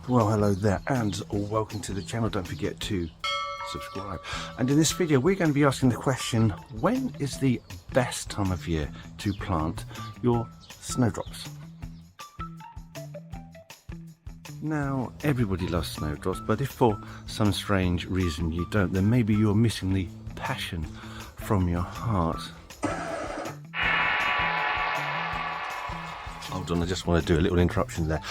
Well, hello there and welcome to the channel. Don't forget to subscribe. And in this video we're going to be asking the question, when is the best time of year to plant your snowdrops? Now, everybody loves snowdrops, but if for some strange reason you don't, then maybe you're missing the passion from your heart. Hold on, I just want to do a little interruption there.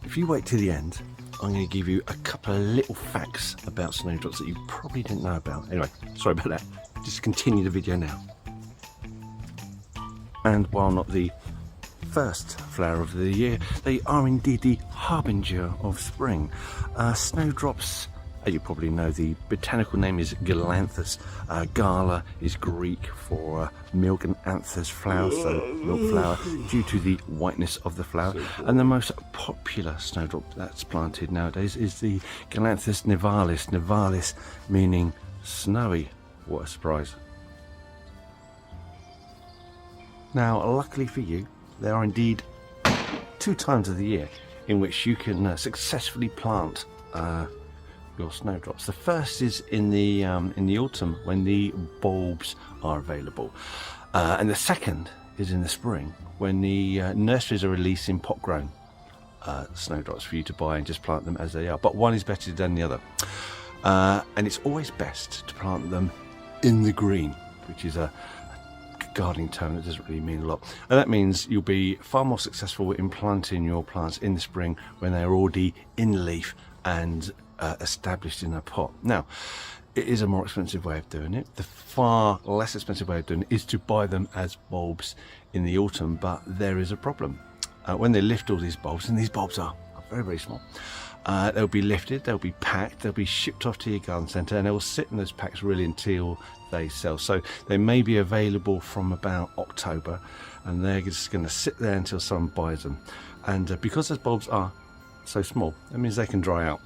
If you wait till the end, I'm going to give you a couple of little facts about snowdrops that you probably didn't know about. Anyway, sorry about that. Just continue the video now. And while not the first flower of the year, they are indeed the harbinger of spring. Snowdrops, as you probably know, the botanical name is Galanthus. Gala is Greek for milk, and anthus flower, so milk flower, due to the whiteness of the flower. And the most popular snowdrop that's planted nowadays is the Galanthus nivalis. Nivalis meaning snowy. What a surprise. Now, luckily for you, there are indeed 2 times of the year in which you can successfully plant your snowdrops. The first is in the autumn when the bulbs are available, and the second is in the spring when the nurseries are releasing pot-grown snowdrops for you to buy and just plant them as they are. But one is better than the other, and it's always best to plant them in the green, which is a gardening term that doesn't really mean a lot, and that means you'll be far more successful in planting your plants in the spring when they're already in leaf and established in a pot. Now, it is a more expensive way of doing it. The far less expensive way of doing it is to buy them as bulbs in the autumn, but there is a problem. When they lift all these bulbs, and these bulbs are very, very small, they'll be lifted, they'll be packed, they'll be shipped off to your garden centre, and they will sit in those packs really until they sell. So they may be available from about October, and they're just going to sit there until someone buys them. And because those bulbs are so small, that means they can dry out.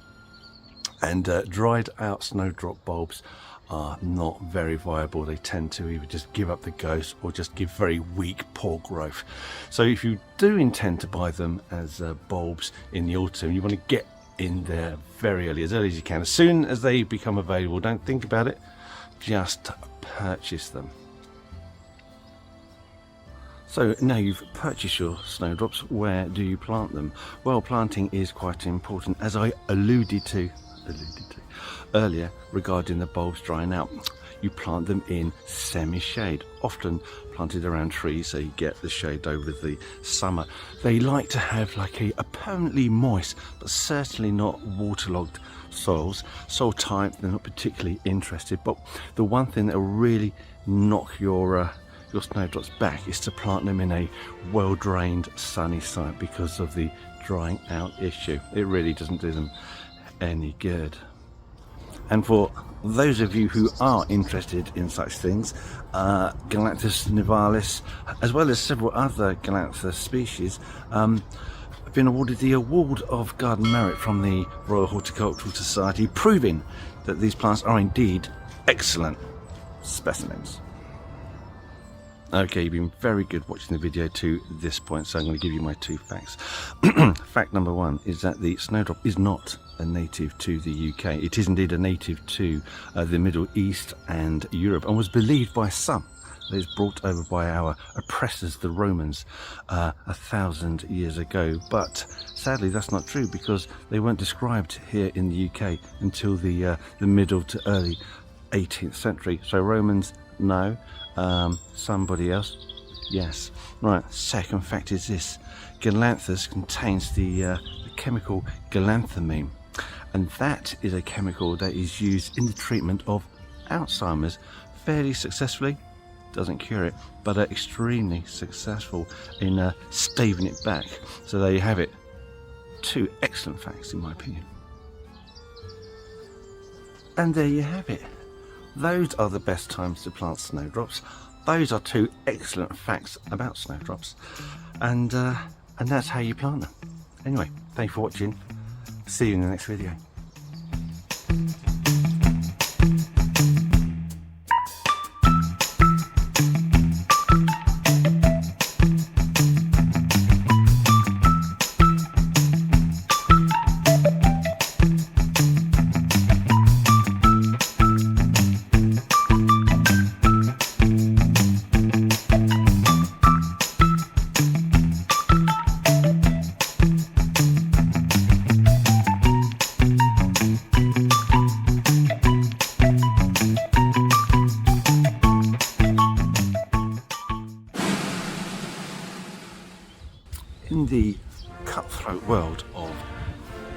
And dried out snowdrop bulbs are not very viable. They tend to either just give up the ghost or just give very weak, poor growth. So if you do intend to buy them as bulbs in the autumn, you want to get in there very early as you can. As soon as they become available, don't think about it, just purchase them. So now you've purchased your snowdrops, where do you plant them? Well, planting is quite important, as I alluded to earlier regarding the bulbs drying out. You plant them in semi-shade, often planted around trees so you get the shade over the summer. They like to have like a permanently moist but certainly not waterlogged soils. Soil type, they're not particularly interested, but the one thing that will really knock your snowdrops back is to plant them in a well-drained sunny site, because of the drying out issue. It really doesn't do them any good. And for those of you who are interested in such things, Galanthus nivalis, as well as several other Galanthus species, have been awarded the Award of Garden Merit from the Royal Horticultural Society, proving that these plants are indeed excellent specimens. Okay, you've been very good watching the video to this point, so I'm going to give you my 2 facts. Fact number 1 is that the snowdrop is not a native to the UK. It is indeed a native to the Middle East and Europe, and was believed by some that it's brought over by our oppressors, the Romans, 1,000 years ago. But sadly, that's not true, because they weren't described here in the UK until the middle to early 18th century. So Romans, no. Somebody else, yes. Right, second fact is this: Galanthus contains the chemical galanthamine, and that is a chemical that is used in the treatment of Alzheimer's fairly successfully. Doesn't cure it, but extremely successful in staving it back. So there you have it. 2 excellent facts in my opinion. And there you have it. Those are the best times to plant snowdrops. Those are 2 excellent facts about snowdrops, and that's how you plant them. Anyway, thanks for watching. See you in the next video. in the cutthroat world of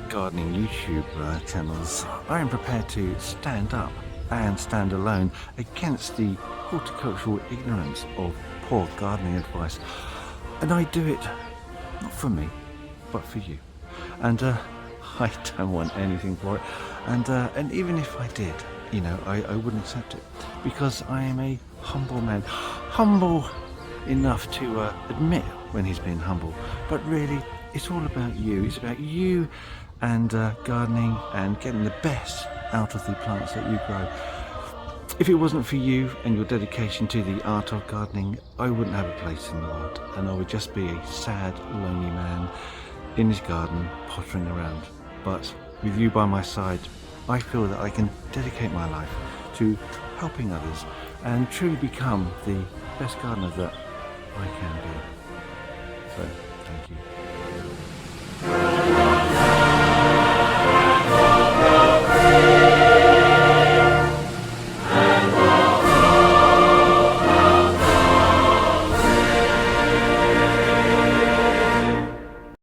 gardening YouTube channels, I am prepared to stand up and stand alone against the horticultural ignorance of poor gardening advice. And I do it not for me, but for you. And I don't want anything for it. And even if I did, you know, I wouldn't accept it, because I am a humble man. Humble enough to admit when he's been humble, but really it's all about you. It's about you and gardening and getting the best out of the plants that you grow. If it wasn't for you and your dedication to the art of gardening, I wouldn't have a place in the world, and I would just be a sad, lonely man in his garden pottering around. But with you by my side, I feel that I can dedicate my life to helping others and truly become the best gardener that I can be. So, thank you.